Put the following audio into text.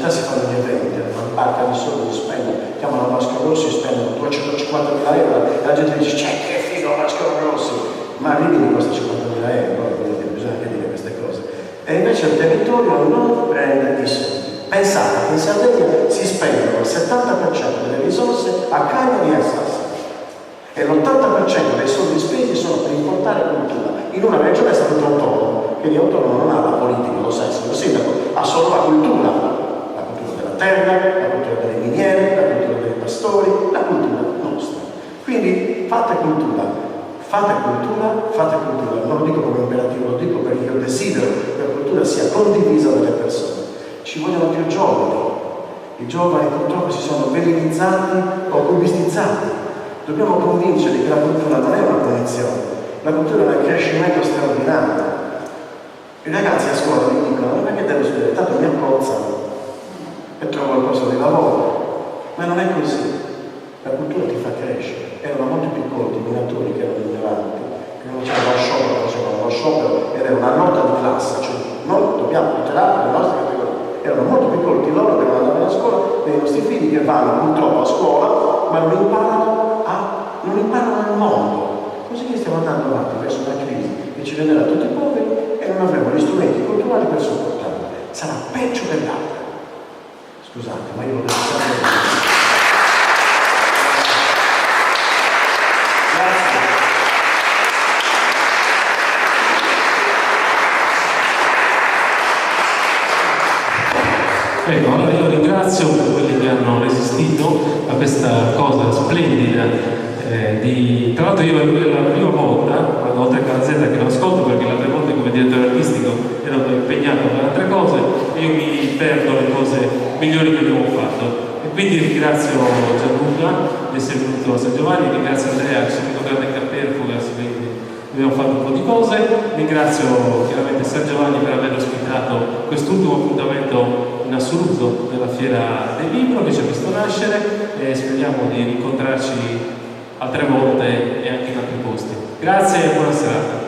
città si fanno gli eventi, una barca di soldi si spendono, chiamano Vasco Rossi, spendono 250.000 euro e la gente dice che figo Vasco Rossi, ma lì mi costa 50.000 euro, quindi bisogna anche dire queste cose. E invece il territorio non prende i soldi. Pensate che in Sardegna si spendono il 70% delle risorse a Cagliari e a Sassari e l'80% dei soldi spesi sono per importare cultura in una regione è statuto autonomo, che di autonomo non ha la politica, lo sai, il sindaco ha solo la cultura della terra, la cultura delle miniere, la cultura dei pastori, la cultura nostra. Quindi fate cultura, non lo dico come imperativo, lo dico perché io desidero che la cultura sia condivisa dalle persone. Ci vogliono più giovani, i giovani purtroppo si sono velenizzati o cubistizzati. Dobbiamo convincerli che la cultura non è una punizione, la cultura è un crescimento straordinario. I ragazzi a scuola mi dicono: ma perché devo studiare? Tanto mi accozzano e trovo il posto di lavoro. Ma non è così. La cultura ti fa crescere. Erano molto più colti i minatori che erano ignoranti, che non c'era lo sciopero, facevano lo sciopero ed era una lotta di classe, cioè noi dobbiamo tutelare le nostre categorie. Erano molto più colti loro che non andavano a scuola, dei nostri figli che vanno purtroppo a scuola, ma non imparano il mondo. Così che stiamo andando avanti verso una crisi che ci renderà tutti poveri e non avremo gli strumenti culturali per sopportarla. Sarà peggio dell'altra. Scusate, ma io lo devo sapere. Ecco, allora io ringrazio per quelli che hanno resistito a questa cosa splendida. Tra l'altro io è la prima volta, oltre che la Z che lo ascolto perché le altre volte come direttore artistico ero impegnato per altre cose, io mi perdo le cose migliori che abbiamo fatto. E quindi ringrazio Gianluca di essere venuto a San Giovanni, ringrazio Andrea che è un grande caperfugas, quindi abbiamo fatto un po' di cose, ringrazio chiaramente San Giovanni per aver ospitato quest'ultimo appuntamento in assoluto della Fiera del Libro che ci ha visto nascere e speriamo di rincontrarci altre volte e anche in altri posti. Grazie e buona serata.